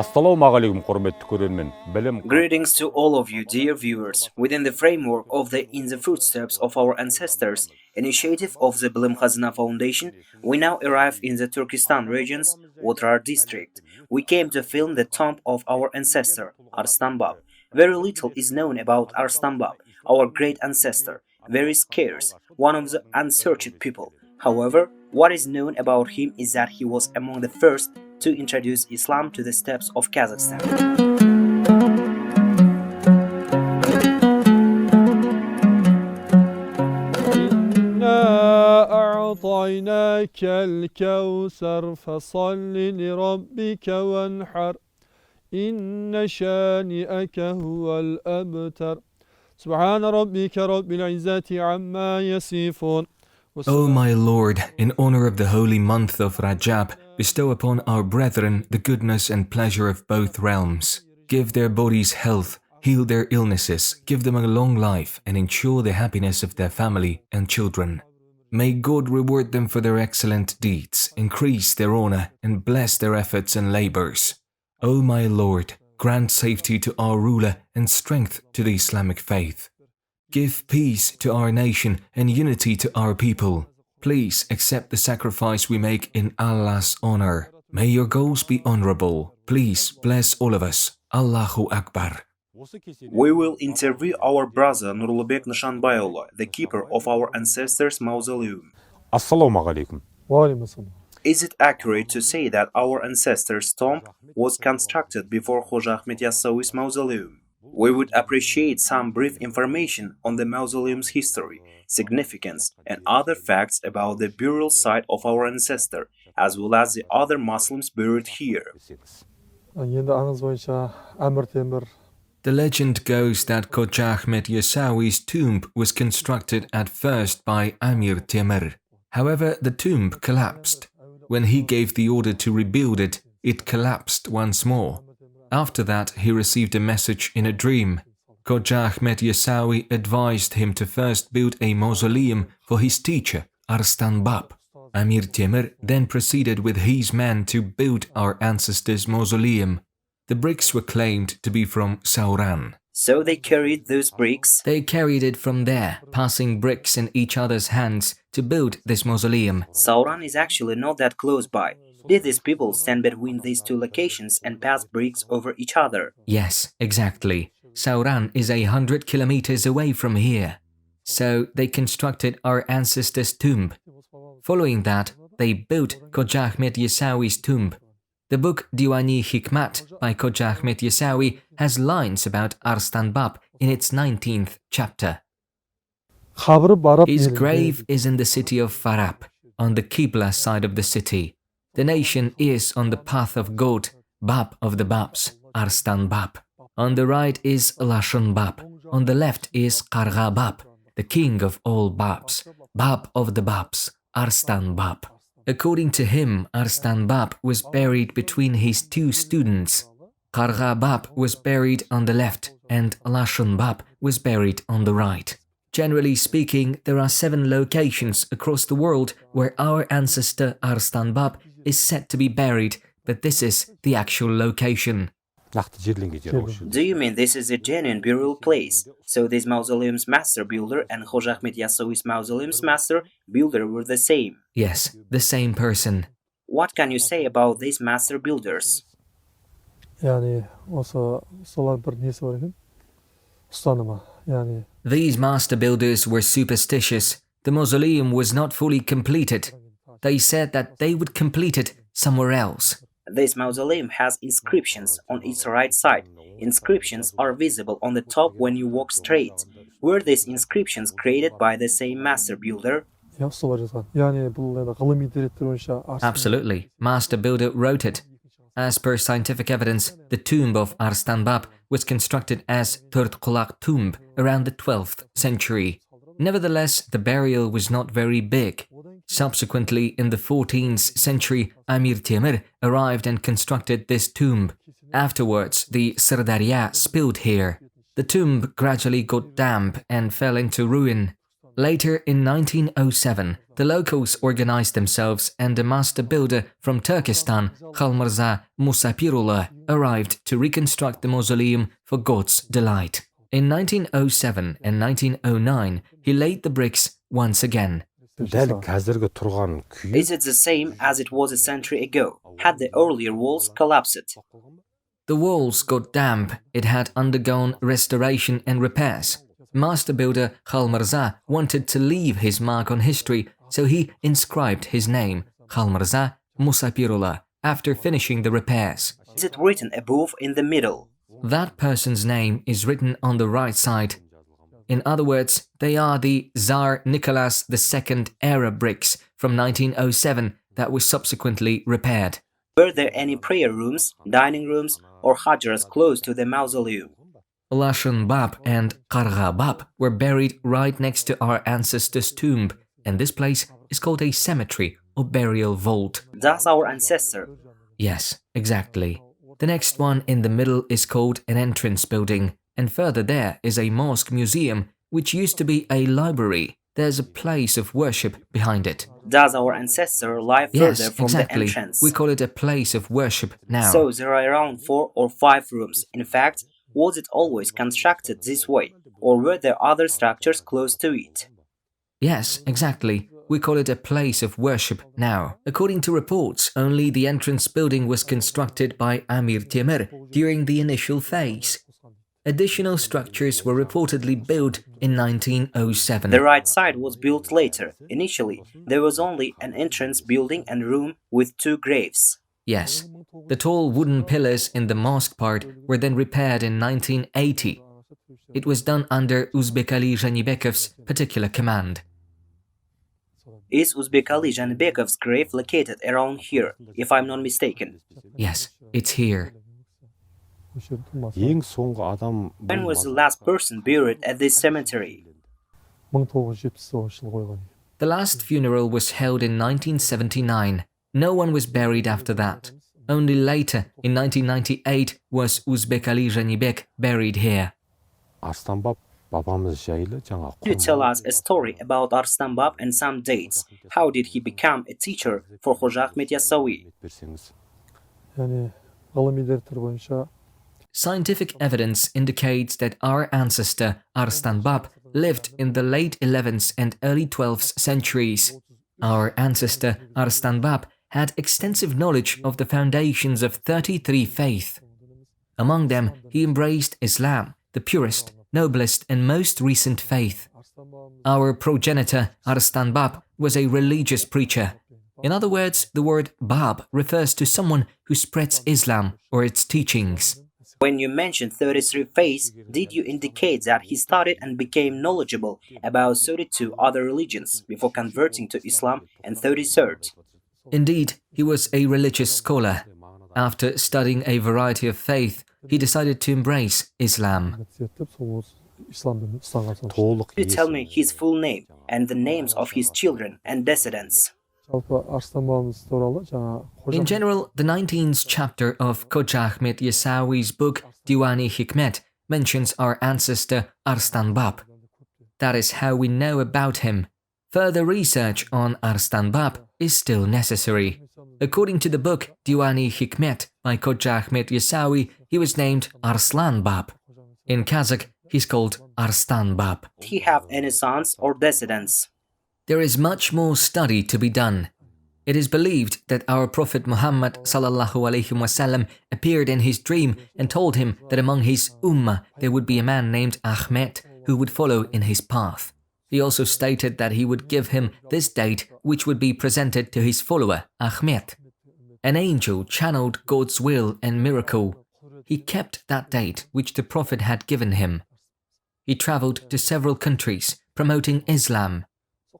Assalamualaikum құрметті көрермен. Greetings to all of you, dear viewers. Within the framework of the In the Footsteps of Our Ancestors initiative of the Bilim Khazina Foundation, we now arrive in the Turkestan region's Otrar district. We came to film the tomb of our ancestor, Arystanbab. Very little is known about Arystanbab, our great ancestor, very scarce, one of the unsearched people. However, what is known about him is that he was among the first to introduce Islam to the steppes of Kazakhstan. أعطيناك الكوثر فصل لربك وانحر إن شانئك هو الأبتر سبحان ربك رب العزة عما يصفون. O my Lord, in honor of the holy month of Rajab, bestow upon our brethren the goodness and pleasure of both realms. Give their bodies health, heal their illnesses, give them a long life, and ensure the happiness of their family and children. May God reward them for their excellent deeds, increase their honor, and bless their efforts and labors. O my Lord, grant safety to our ruler and strength to the Islamic faith. Give peace to our nation and unity to our people. Please accept the sacrifice we make in Allah's honor. May your goals be honorable. Please bless all of us. Allahu Akbar. We will interview our brother Nurulbek Nishanbayullah, the keeper of our ancestors' mausoleum. Assalamualaikum. Is it accurate to say that our ancestors' tomb was constructed before Khodja Ahmet Yassaui's mausoleum? We would appreciate some brief information on the mausoleum's history, significance, and other facts about the burial site of our ancestor, as well as the other Muslims buried here. The legend goes that Khodja Ahmet Yassaui's tomb was constructed at first by Amir Temur. However, the tomb collapsed. When he gave the order to rebuild it, it collapsed once more. After that, he received a message in a dream. Khodja Ahmet Yassaui advised him to first build a mausoleum for his teacher, Arystan Bab. Amir Temur then proceeded with his men to build our ancestors' mausoleum. The bricks were claimed to be from Sauran. So they carried those bricks? They carried it from there, passing bricks in each other's hands to build this mausoleum. Sauran is actually not that close by. Did these people stand between these two locations and pass bricks over each other? Yes, exactly. Sauran is 100 kilometers away from here. So they constructed our ancestors' tomb. Following that, they built Khodja Ahmet Yassaui's tomb. The book Diwani Hikmat by Khodja Ahmet Yassaui has lines about Arystanbab in its 19th chapter. His grave is in the city of Farab, on the Qibla side of the city. The nation is on the path of God, Bab of the Babs, Arystanbab. On the right is Arystanbab. On the left is Bab, the king of all Babs, Bab of the Babs, Arystanbab. According to him, Arystanbab was buried between his two students. Bab was buried on the left and Arystanbab was buried on the right. Generally speaking, there are 7 locations across the world where our ancestor Arystanbab is said to be buried, but this is the actual location. Do you mean this is a genuine burial place? So this mausoleum's master builder and Khodja Ahmet Yassaui's mausoleum's master builder were the same? Yes, the same person. What can you say about these master builders? These master builders were superstitious. The mausoleum was not fully completed. They said that they would complete it somewhere else. This mausoleum has inscriptions on its right side. Inscriptions are visible on the top when you walk straight. Were these inscriptions created by the same master builder? Absolutely. Master builder wrote it. As per scientific evidence, the tomb of Arystanbab was constructed as Turtkulak tomb around the 12th century. Nevertheless, the burial was not very big. Subsequently, in the 14th century, Amir Temur arrived and constructed this tomb. Afterwards, the Sirdarya spilled here. The tomb gradually got damp and fell into ruin. Later, in 1907, the locals organized themselves and a master builder from Turkestan, Khalmirza Musapirullah, arrived to reconstruct the mausoleum for God's delight. In 1907 and 1909, he laid the bricks once again. дәл қазіргі тұрған күйі Is it the same as it was a century ago? Had the earlier walls collapsed? The walls got damp, it had undergone restoration and repairs. Master builder Khalmirza wanted to leave his mark on history, so he inscribed his name, Khalmirza Musapirullah, after finishing the repairs. Is it written above in the middle? That person's name is written on the right side. In other words, they are the Tsar Nicholas II era bricks from 1907 that were subsequently repaired. Were there any prayer rooms, dining rooms, or hajras close to the mausoleum? Arystan Bab and Khodja Bab were buried right next to our ancestors' tomb, and this place is called a cemetery or burial vault. Does our ancestor? Yes, exactly. The next one in the middle is called an entrance building, and further there is a mosque museum, which used to be a library. There's a place of worship behind it. Does our ancestor lie Yes, further from exactly. the entrance? We call it a place of worship now. So there are around 4 or 5 rooms. In fact, was it always constructed this way, or were there other structures close to it? Yes, exactly. We call it a place of worship now. According to reports, only the entrance building was constructed by Amir Timur during the initial phase. Additional structures were reportedly built in 1907. The right side was built later. Initially, there was only an entrance building and room with 2 graves. Yes, the tall wooden pillars in the mosque part were then repaired in 1980. It was done under Uzbekali Zhanibekov's particular command. Is Uzbekali Zhanibekov's grave located around here, if I'm not mistaken? Yes, it's here. ең соңғы адам When was the last person buried at this cemetery? 1979 жылы қойған. The last funeral was held in 1979. No one was buried after that. Only later, in 1998, was Uzbekali Zhanibek buried here. Arstanbab бабамыз жайлы жаңа Could you tell us a story about Arystan and some dates? How did he become a teacher for Khodja Ahmet Yassaui? берсеңіз. яғни ғылыми деректер бойынша Scientific evidence indicates that our ancestor Arystanbab lived in the late 11th and early 12th centuries. Our ancestor Arystanbab had extensive knowledge of the foundations of 33 faiths. Among them, he embraced Islam, the purest, noblest and most recent faith. Our progenitor Arystan was a religious preacher. In other words, the word Bab refers to someone who spreads Islam or its teachings. When you mentioned 33 faiths, did you indicate that he studied and became knowledgeable about 32 other religions before converting to Islam and 33rd? Indeed, he was a religious scholar. After studying a variety of faith, he decided to embrace Islam. зерттеп сол ислам дінін исламға салды. толық Could you tell me his full name and the names of his children and descendants? Жалпы Арыстан бабамыз туралы жаңа In general, the 19th chapter of Khodja Ahmet Yassaui's book Diwani Hikmet mentions our ancestor Arstanbab. That is how we know about him. Further research on Arstanbab is still necessary. According to the book Diwani Hikmet by Khodja Ahmet Yassaui, he was named Arslan Bab. In Kazakh, he's called Arystan Bab. Did he have any sons or descendants? There is much more study to be done. It is believed that our Prophet Muhammad ﷺ appeared in his dream and told him that among his ummah there would be a man named Ahmet who would follow in his path. He also stated that he would give him this date which would be presented to his follower, Ahmet. An angel channeled God's will and miracle. He kept that date which the Prophet had given him. He traveled to several countries promoting Islam.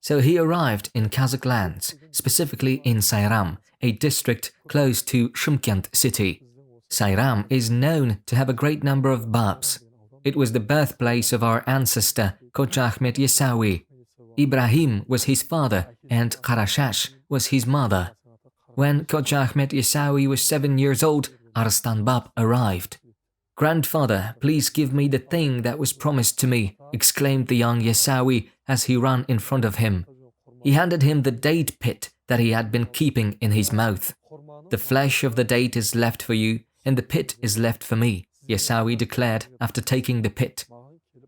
So he arrived in Kazakh lands, specifically in Sayram, a district close to Shymkent city. Sayram is known to have a great number of Babs. It was the birthplace of our ancestor, Khodja Ahmet Yassaui. Ibrahim was his father and Qarashash was his mother. When Khodja Ahmet Yassaui was 7 years old, Arstanbab arrived. "Grandfather, please give me the thing that was promised to me," exclaimed the young Yassaui as he ran in front of him. He handed him the date pit that he had been keeping in his mouth. "The flesh of the date is left for you, and the pit is left for me," Yassaui declared after taking the pit.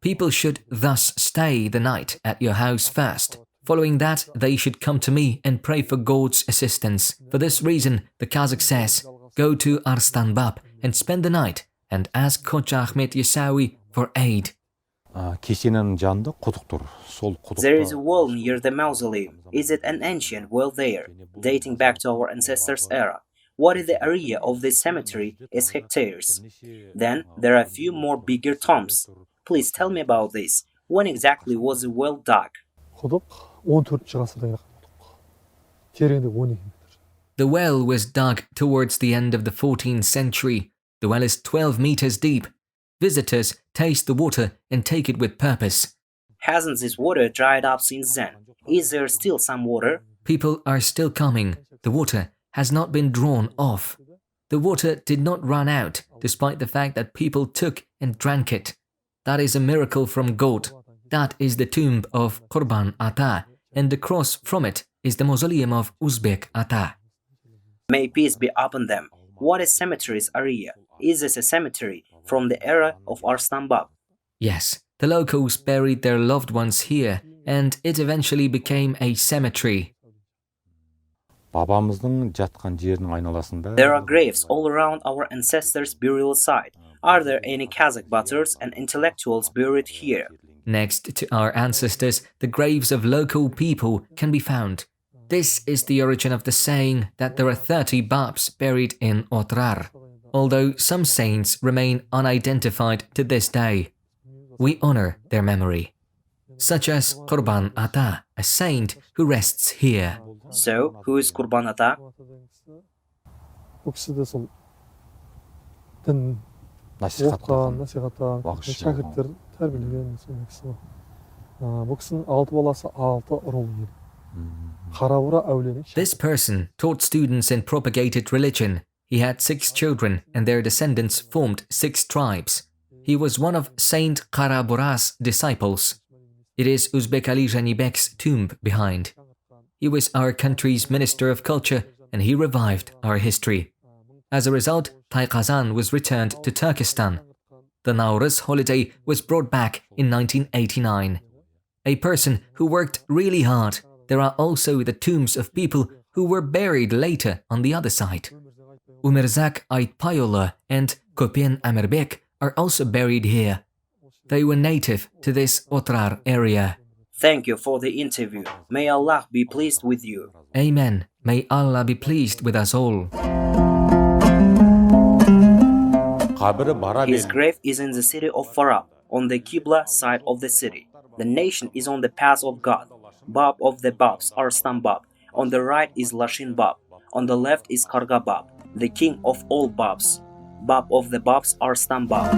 "People should thus stay the night at your house first. Following that, they should come to me and pray for God's assistance. For this reason, the Kazakh says, go to Arystanbab and spend the night and ask Khodja Ahmet Yassaui for aid." кесененің жанында құдық тұр. Сол құдықта There is a well near the mausoleum. Is it an ancient well there, dating back to our ancestors' era? What is the area of this cemetery is hectares. Then there are a few more bigger tombs. Please tell me about this. When exactly was the well dug? құдық 14 ғасырдан келген құдық. Тереңдігі 12 метр. The well was dug towards the end of the 14th century. The well is 12 meters deep. Visitors taste the water and take it with purpose. Hasn't this water dried up since then? Is there still some water? People are still coming. The water has not been drawn off. The water did not run out, despite the fact that people took and drank it. That is a miracle from God. That is the tomb of Qurban Ata, and across from it is the mausoleum of Uzbek Ata. May peace be upon them. What is cemetery's area? Is this a cemetery from the era of Arystan Bab? Yes, the locals buried their loved ones here, and it eventually became a cemetery. бабамыздың жатқан жерінің айналасында There are graves all around our ancestors' burial site. Are there any Kazakh butters and intellectuals buried here? Next to our ancestors, the graves of local people can be found. This is the origin of the saying that there are 30 Babs buried in Otrar, although some saints remain unidentified to this day. We honor their memory, such as Qurban Ata, a saint who rests here. So, who is Qurban Ata? бұл кісі де сол дін насихат оқыған, насихаттаған, уақытша шәкірттер тәрбиелеген сондай кісі ғой. Бұл кісінің 6 баласы 6 ұлы еді. Қарабура әулиенің This person taught students and propagated religion. He had 6 children, and their descendants formed 6 tribes. He was one of Saint Karabura's disciples. It is Uzbek Ali Janibek's tomb behind. He was our country's Minister of Culture, and he revived our history. As a result, Tayqazan was returned to Turkestan. The Nauruz holiday was brought back in 1989. A person who worked really hard. There are also the tombs of people who were buried later on the other side. Umirzak Aytpayoğlu and Kopyen Amirbek are also buried here. They were native to this Otrar area. Thank you for the interview. May Allah be pleased with you. Amen. May Allah be pleased with us all. қабірі бара His бер grave is in the city of Farab, on the Qibla side of the city. The nation is on the path of God. Bab of the Babs, Arystan Bab. On the right is Lashin Bab. On the left is Karga Bab, the king of all Babs. Bab of the Babs, Arystan Bab.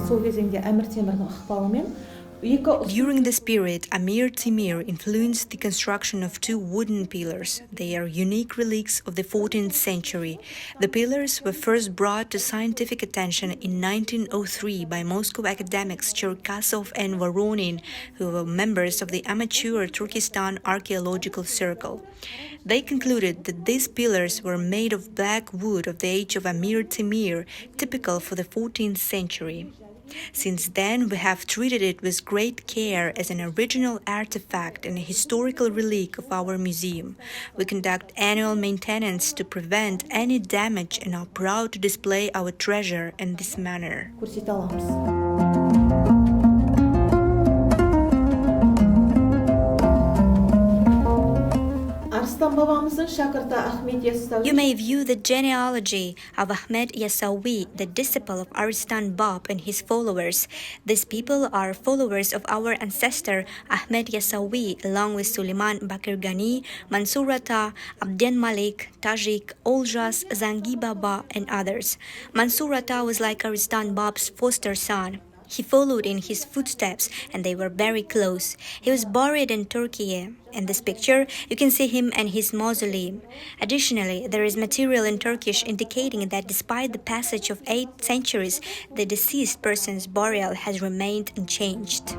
сол кезеңде әмір темірдің ықпалымен During this period, Amir Timur influenced the construction of 2 wooden pillars. They are unique relics of the 14th century. The pillars were first brought to scientific attention in 1903 by Moscow academics Cherkasov and Voronin, who were members of the amateur Turkestan Archaeological Circle. They concluded that these pillars were made of black wood of the age of Amir Timur, typical for the 14th century. Since then, we have treated it with great care as an original artifact and a historical relic of our museum. We conduct annual maintenance to prevent any damage and are proud to display our treasure in this manner. көрсете аламыз. Арыстан Arystan babamızın şakırtı Ahmet Yassaui. You may view the genealogy of Ahmet Yassaui, the disciple of Arystanbab and his followers. These people are followers of our ancestor Ahmet Yassaui, along with Suleiman Bakir Gani, Mansur Ata, Abdel Malik, Tajik, Oljas, Zangi Baba, and others. Mansur Ata was like Arystanbab's foster son. He followed in his footsteps, and they were very close. He was buried in Turkey. In this picture, you can see him and his mausoleum. Additionally, there is material in Turkish indicating that despite the passage of 8 centuries, the deceased person's burial has remained unchanged.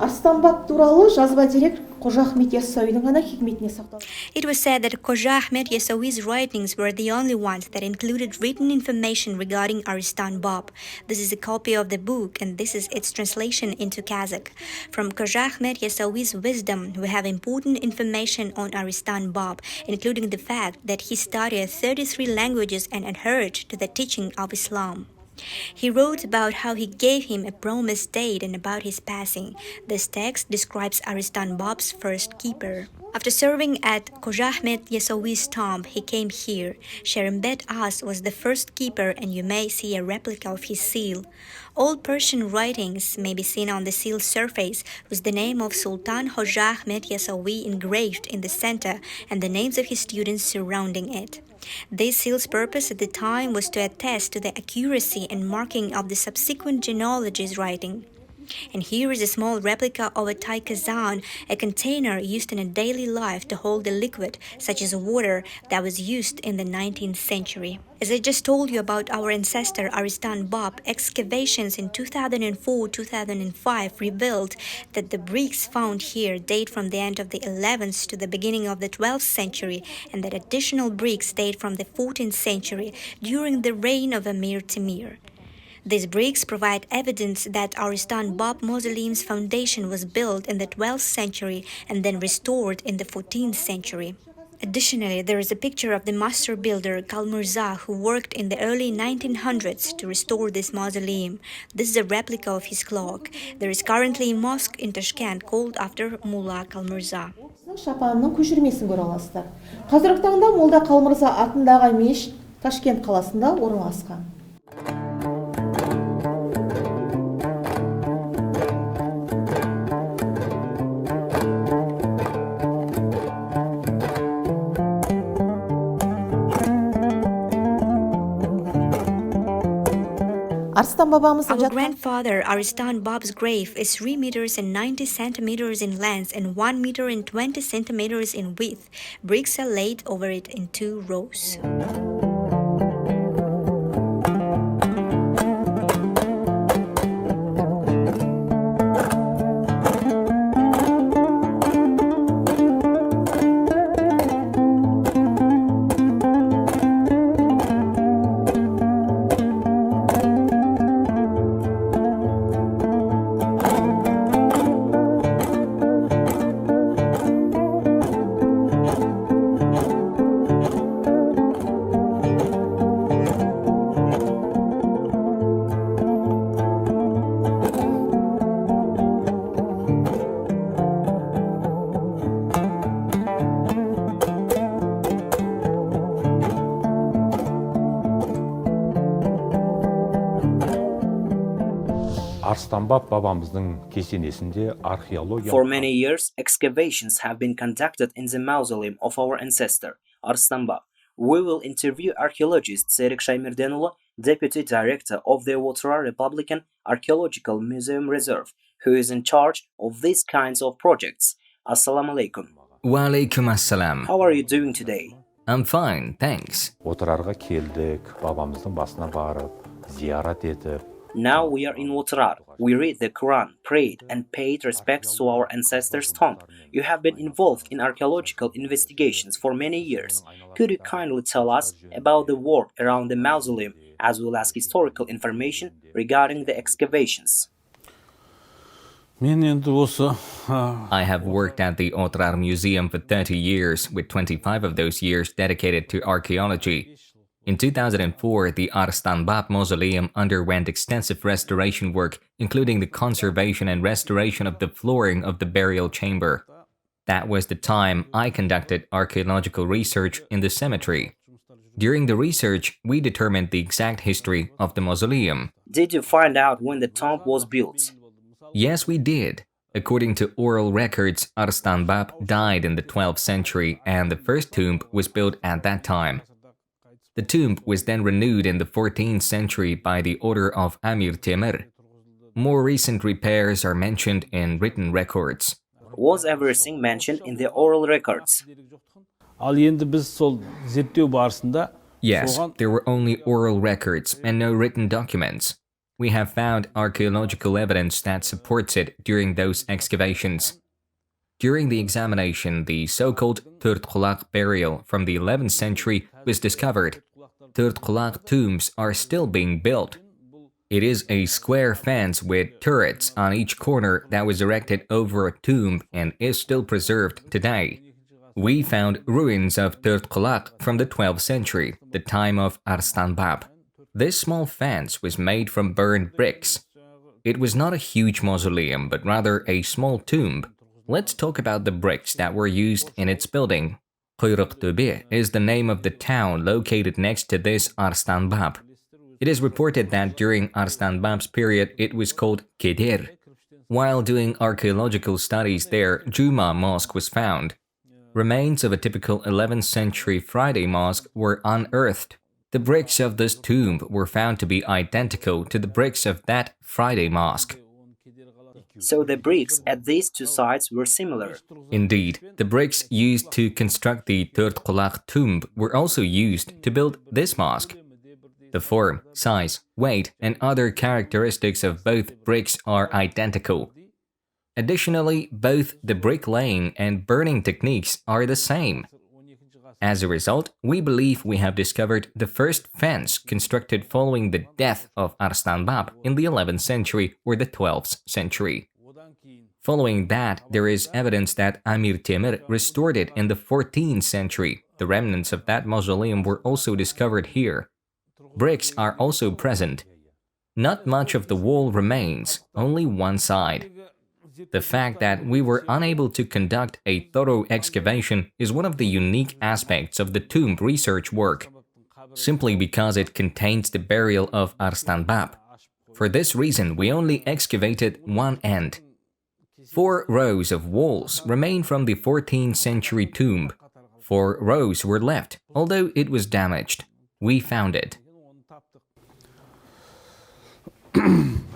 Arystanbab туралы жазба дерек Khodja Ahmet Yassaui'nin ғана хикметіне сақталған. It was said that Khodja Ahmet Yassaui's writings were the only ones that included written information regarding Arystanbab. This is a copy of the book, and this is its translation into Kazakh. From Khodja Ahmet Yassaui's wisdom, we have important information on Arystanbab, including the fact that he studied 33 languages and adhered to the teaching of Islam. He wrote about how he gave him a promised date and about his passing. This text describes Arystanbab's first keeper. After serving at Khodja Ahmet Yassaui's tomb, he came here. Sherimbet As was the first keeper, and you may see a replica of his seal. Old Persian writings may be seen on the seal's surface, with the name of Sultan Khodja Ahmet Yassaui engraved in the center and the names of his students surrounding it. This seal's purpose at the time was to attest to the accuracy and marking of the subsequent genealogy's writing. And here is a small replica of a taikazan, a container used in a daily life to hold a liquid, such as water, that was used in the 19th century. As I just told you about our ancestor Arystan Bab, excavations in 2004-2005 revealed that the bricks found here date from the end of the 11th to the beginning of the 12th century, and that additional bricks date from the 14th century during the reign of Emir Timur. These bricks provide evidence that Arystan Bab mausoleum's foundation was built in the 12th century and then restored in the 14th century. Additionally, there is a picture of the master builder Kalmurza, who worked in the early 1900s to restore this mausoleum. This is a replica of his clock. There is currently a mosque in Tashkent called after Mullah Kalmurza. Шапанының көшірмесін көре аласыздар. Қазіргі таңда Молда Қалмырза атындағы мешіт Ташкент қаласында орналасқан. Our grandfather Arystan Bab's grave is 3 meters and 90 centimeters in length and 1 meter and 20 centimeters in width. Bricks are laid over it in 2 rows. Arstanbab babamыздың кесенесінде археология. For many years, excavations have been conducted in the mausoleum of our ancestor, Arstanbab. We will interview archaeologist Serik Shaymirdenulu, Deputy Director of the Otrar Republican Archaeological Museum Reserve, who is in charge of these kinds of projects. Assalamu alaikum. Wa alaikum assalam. How are you doing today? I'm fine, thanks. Отырарға келдік, бабамыздың басына барып, зиярат етіп. Now we are in Otrar. We read the Quran, prayed, and paid respects to our ancestors' tomb. You have been involved in archaeological investigations for many years. Could you kindly tell us about the work around the mausoleum, as well as historical information regarding the excavations? I have worked at the Otrar Museum for 30 years, with 25 of those years dedicated to archaeology. In 2004, the Arystanbab mausoleum underwent extensive restoration work, including the conservation and restoration of the flooring of the burial chamber. That was the time I conducted archaeological research in the cemetery. During the research, we determined the exact history of the mausoleum. Did you find out when the tomb was built? Yes, we did. According to oral records, Arystanbab died in the 12th century and the first tomb was built at that time. The tomb was then renewed in the 14th century by the order of Amir Temür. More recent repairs are mentioned in written records. Was everything mentioned in the oral records? Yes, there were only oral records and no written documents. We have found archaeological evidence that supports it during those excavations. During the examination, the so-called Turtkulak burial from the 11th century was discovered. Turtkulak tombs are still being built. It is a square fence with turrets on each corner that was erected over a tomb and is still preserved today. We found ruins of Turtkulak from the 12th century, the time of Arystan This small fence was made from burned bricks. It was not a huge mausoleum, but rather a small tomb. Let's talk about the bricks that were used in its building. Kuyruktepe is the name of the town located next to this Arystanbab. It is reported that during Arystanbab's period it was called Kedir. While doing archaeological studies there, Juma Mosque was found. Remains of a typical 11th century Friday mosque were unearthed. The bricks of this tomb were found to be identical to the bricks of that Friday mosque. So the bricks at these two sites were similar. Indeed, the bricks used to construct the Turtkulak tomb were also used to build this mosque. The form, size, weight, and other characteristics of both bricks are identical. Additionally, both the bricklaying and burning techniques are the same. As a result, we believe we have discovered the first fence constructed following the death of Arystanbab in the 11th century or the 12th century. Following that, there is evidence that Amir Temür restored it in the 14th century. The remnants of that mausoleum were also discovered here. Bricks are also present. Not much of the wall remains, only one side. The fact that we were unable to conduct a thorough excavation is one of the unique aspects of the tomb research work, simply because it contains the burial of Arystanbab. For this reason, we only excavated one end. 4 rows of walls remain from the 14th century tomb. 4 rows were left, although it was damaged. We found it.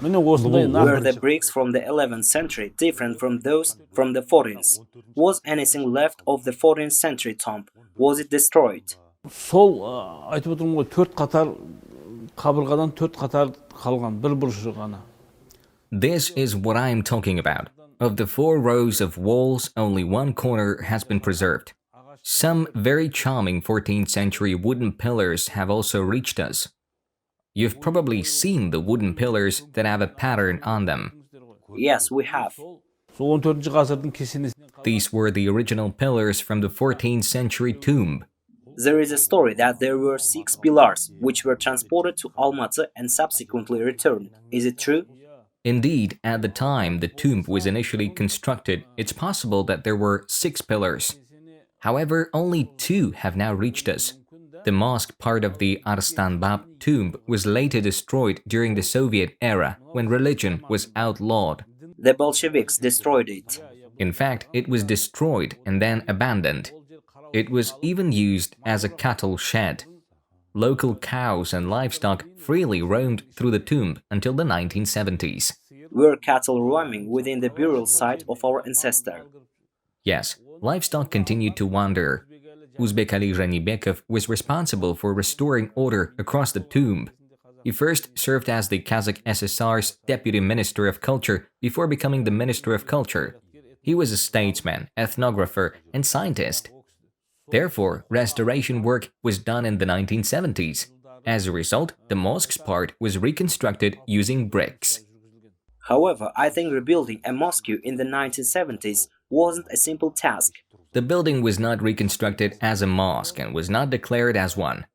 Were the bricks from the 11th century different from those from the 14th? Was anything left of the 14th century tomb? Was it destroyed? Сол айтып отырмын ғой 4 қатар қабырғадан 4 қатар қалған бір бұрышы ғана. This is what I am talking about. Of the 4 rows of walls, only one corner has been preserved. Some very charming 14th century wooden pillars have also reached us. You've probably seen the wooden pillars that have a pattern on them. Yes, we have. Сол 14 ғасырдың кесенесі. These were the original pillars from the 14th century tomb. There is a story that there were 6 pillars which were transported to Almaty and subsequently returned. Is it true? Indeed, at the time the tomb was initially constructed, it's possible that there were 6 pillars. However, only 2 have now reached us. The mosque part of the Arystanbab tomb was later destroyed during the Soviet era when religion was outlawed. The Bolsheviks destroyed it. In fact, it was destroyed and then abandoned. It was even used as a cattle shed. Local cows and livestock freely roamed through the tomb until the 1970s. Were cattle roaming within the burial site of our ancestor? Yes, livestock continued to wander. Uzbek Ali Ranibekov was responsible for restoring order across the tomb. He first served as the Kazakh SSR's Deputy Minister of Culture before becoming the Minister of Culture. He was a statesman, ethnographer, and scientist. Therefore, restoration work was done in the 1970s. As a result, the mosque's part was reconstructed using bricks. However, I think rebuilding a mosque in the 1970s wasn't a simple task. The building was not reconstructed as a mosque and was not declared as one.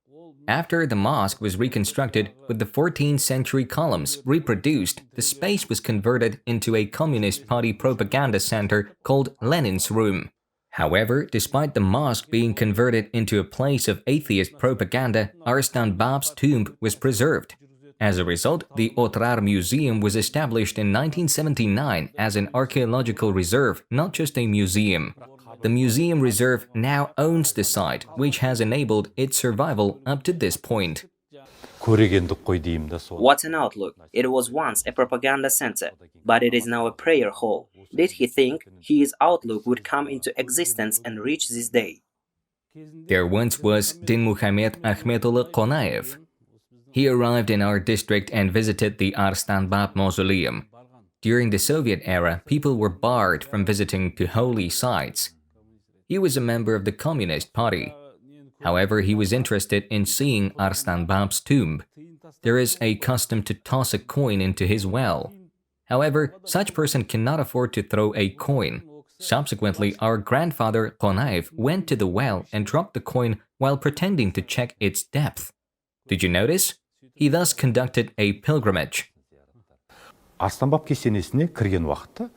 After the mosque was reconstructed with the 14th century columns reproduced, the space was converted into a Communist Party propaganda center called Lenin's Room. However, despite the mosque being converted into a place of atheist propaganda, Arystan tomb was preserved. As a result, the Otrar Museum was established in 1979 as an archaeological reserve, not just a museum. The museum reserve now owns the site, which has enabled its survival up to this point. көрегендік қой деймін да сол. What an outlook! It was once a propaganda center, but it is now a prayer hall. Did he think his outlook would come into existence and reach this day? There once was Din Muhammad Ahmetullah Qonaev. He arrived in our district and visited the Arystanbab mausoleum. During the Soviet era, people were barred from visiting to holy sites. He was a member of the Communist Party. However, he was interested in seeing Arstanbab's tomb. There is a custom to toss a coin into his well. However, such person cannot afford to throw a coin. Subsequently, our grandfather Qonaev went to the well and dropped the coin while pretending to check its depth. Did you notice? He thus conducted a pilgrimage. Арыстанбаб кесенесіне кірген уақытта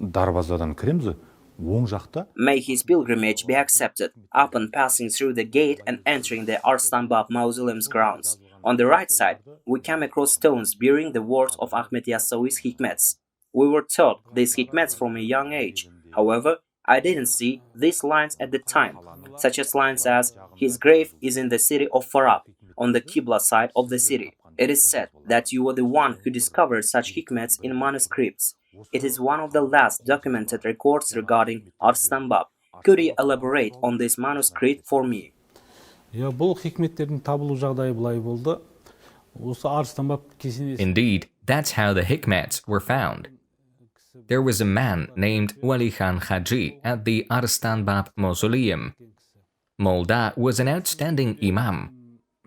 дарбазадан кіреміз, оң жақта. May his pilgrimage be accepted upon passing through the gate and entering the Arystan Bab mausoleum's grounds. On the right side, we came across stones bearing the words of Ahmet Yassaui's hikmets. We were taught these hikmets from a young age. However, I didn't see these lines at the time, such as lines as, "His grave is in the city of Farab, on the Qibla side of the city." It is said that you were the one who discovered such hikmets in manuscripts. It is one of the last documented records regarding Arstanbab. Could you elaborate on this manuscript for me? Бұл хикметтердің табылу жағдайы былай болды. Осы Арыстанбаб кесенесі. Indeed, that's how the hikmets were found. There was a man named Wali Khan Haji at the Arstanbab mausoleum. Molda was an outstanding imam.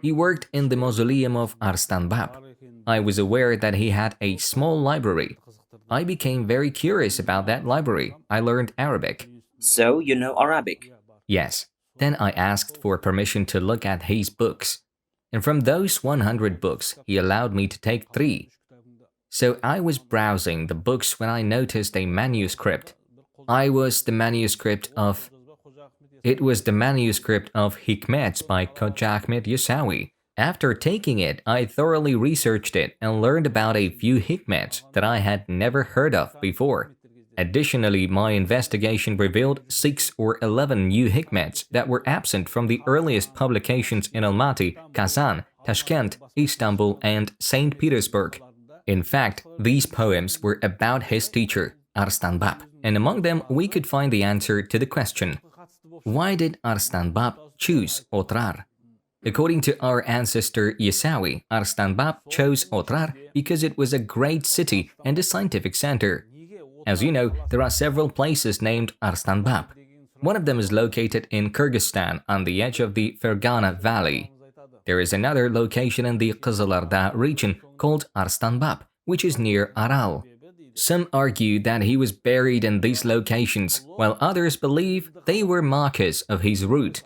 He worked in the mausoleum of Arstanbab. I was aware that he had a small library. I became very curious about that library. I learned Arabic. So you know Arabic? Yes. Then I asked for permission to look at his books. And from those 100 books, he allowed me to take 3. So I was browsing the books when I noticed a manuscript. It was the manuscript of Hikmets by Khodja Ahmet Yassaui. After taking it, I thoroughly researched it and learned about a few hikmets that I had never heard of before. Additionally, my investigation revealed 6 or 11 new hikmets that were absent from the earliest publications in Almaty, Kazan, Tashkent, Istanbul, and St. Petersburg. In fact, these poems were about his teacher, Arstanbab, and among them we could find the answer to the question, why did Arstanbab choose Otrar? According to our ancestor Yassaui, Arstanbab chose Otrar because it was a great city and a scientific center. As you know, there are several places named Arstanbab. One of them is located in Kyrgyzstan on the edge of the Fergana Valley. There is another location in the Kızılar'da region called Arstanbab, which is near Aral. Some argue that he was buried in these locations, while others believe they were markers of his route.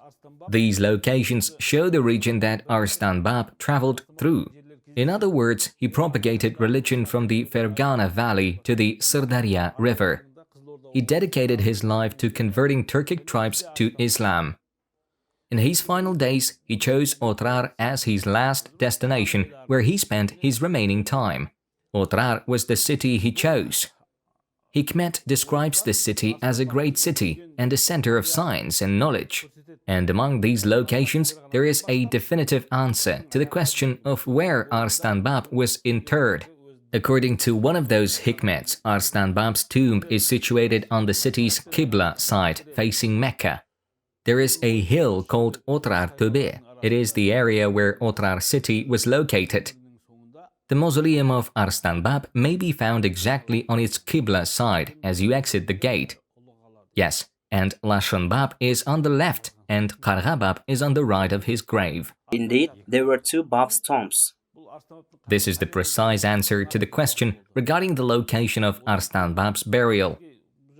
These locations show the region that Arstanbab traveled through. In other words, he propagated religion from the Fergana Valley to the Sirdarya River. He dedicated his life to converting Turkic tribes to Islam. In his final days, he chose Otrar as his last destination, where he spent his remaining time. Otrar was the city he chose. Hikmet describes this city as a great city and a center of science and knowledge. And among these locations, there is a definitive answer to the question of where Arstanbab was interred. According to one of those hikmets, Arstanbab's tomb is situated on the city's Qibla side, facing Mecca. There is a hill called Otrar Töbe. It is the area where Otrar city was located. The mausoleum of Arstanbab may be found exactly on its Qibla side as you exit the gate. Yes, and Lashanbab is on the left and Qarghabab is on the right of his grave. Indeed, there were 2 Bab's tombs. This is the precise answer to the question regarding the location of Arstanbab's burial.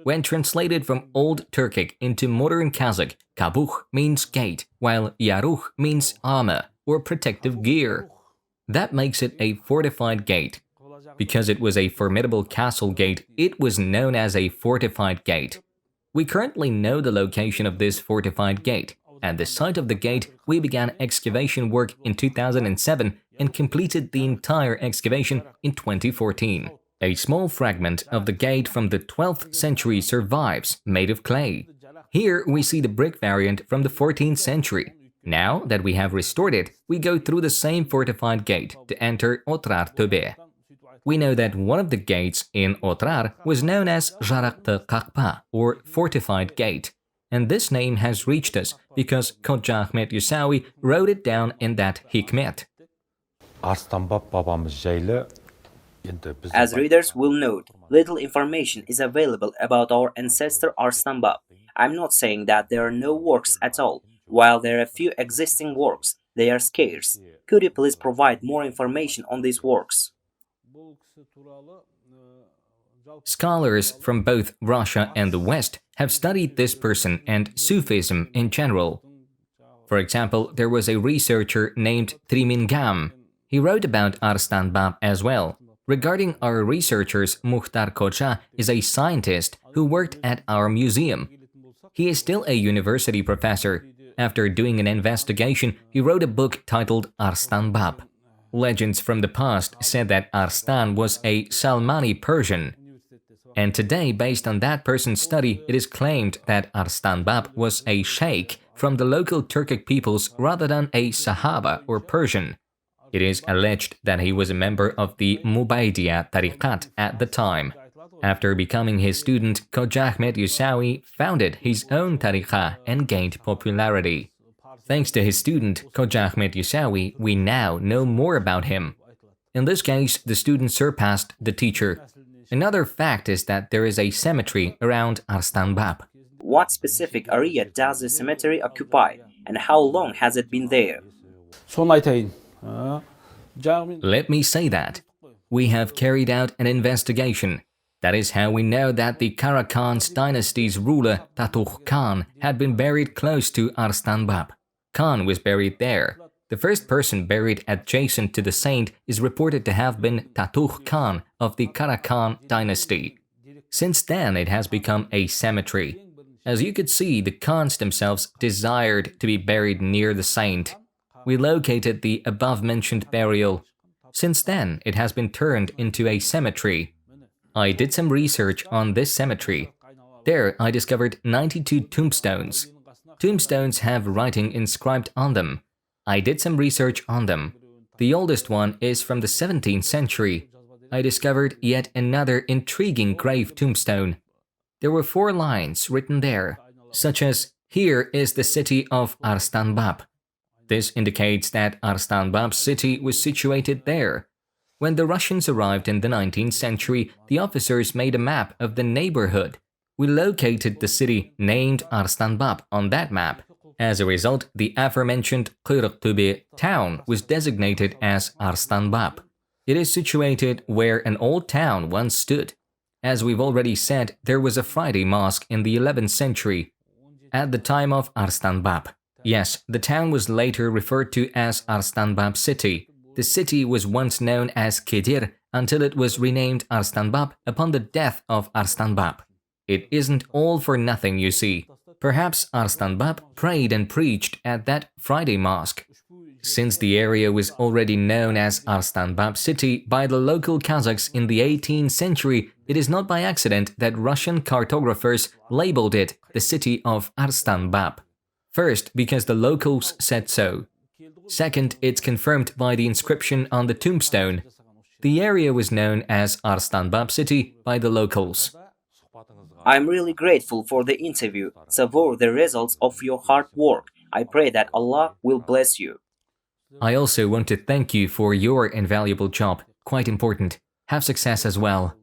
When translated from Old Turkic into modern Kazakh, Kabuch means gate, while Yaruch means armor. or protective gear. That makes it a fortified gate. Because it was a formidable castle gate, it was known as a fortified gate. We currently know the location of this fortified gate. At the site of the gate, we began excavation work in 2007 and completed the entire excavation in 2014. A small fragment of the gate from the 12th century survives, made of clay. Here we see the brick variant from the 14th century. Now that we have restored it, we go through the same fortified gate to enter Otrar Töbe. We know that one of the gates in Otrar was known as Jaraktı Kakpa, or fortified gate. And this name has reached us because Khodja Ahmet Yassaui wrote it down in that hikmet. Arystanbab babamız жайлы енді біздің As readers will note, little information is available about our ancestor Arystan Bab. I'm not saying that there are no works at all. While there are a few existing works, they are scarce. Could you please provide more information on these works? Scholars from both Russia and the West have studied this person and Sufism in general. For example, there was a researcher named Trimingam. He wrote about Arystanbab as well. Regarding our researchers, Muhtar Khodja is a scientist who worked at our museum. He is still a university professor. After doing an investigation, he wrote a book titled Arstanbab. Legends from the past said that Arstan was a Salmani Persian. And today, based on that person's study, it is claimed that Arstanbab was a sheikh from the local Turkic peoples rather than a Sahaba or Persian. It is alleged that he was a member of the Mubaydiya tariqat at the time. After becoming his student, Khodja Ahmet Yassaui founded his own tariqah and gained popularity. Thanks to his student, Khodja Ahmet Yassaui, we now know more about him. In this case, the student surpassed the teacher. Another fact is that there is a cemetery around Arstanbab. What specific area does the cemetery occupy, and how long has it been there? Son айтайын. Let me say that. We have carried out an investigation. That is how we know that the Karakhans dynasty's ruler, Tatuh Khan, had been buried close to Arstanbab. Khan was buried there. The first person buried adjacent to the saint is reported to have been Tatuh Khan of the Karakhan dynasty. Since then, it has become a cemetery. As you could see, the Khans themselves desired to be buried near the saint. We located the above-mentioned burial. Since then, it has been turned into a cemetery. I did some research on this cemetery. There, I discovered 92 tombstones. Tombstones have writing inscribed on them. I did some research on them. The oldest one is from the 17th century. I discovered yet another intriguing grave tombstone. There were 4 lines written there, such as, "Here is the city of Arstanbab." This indicates that Arstanbab city was situated there. When the Russians arrived in the 19th century, the officers made a map of the neighborhood. We located the city named Arstanbab on that map. As a result, the aforementioned Kırıktöbe town was designated as Arstanbab. It is situated where an old town once stood. As we've already said, there was a Friday mosque in the 11th century, at the time of Arstanbab. Yes, the town was later referred to as Arstanbab city. The city was once known as Kedir until it was renamed Arstanbab upon the death of Arstanbab. It isn't all for nothing, you see. Perhaps Arstanbab prayed and preached at that Friday mosque. Since the area was already known as Arstanbab city by the local Kazakhs in the 18th century, it is not by accident that Russian cartographers labeled it the city of Arstanbab. First, because the locals said so. Second, it's confirmed by the inscription on the tombstone. The area was known as Arstanbab city by the locals. I'm really grateful for the interview. Savor the results of your hard work. I pray that Allah will bless you. I also want to thank you for your invaluable job. Quite important. Have success as well.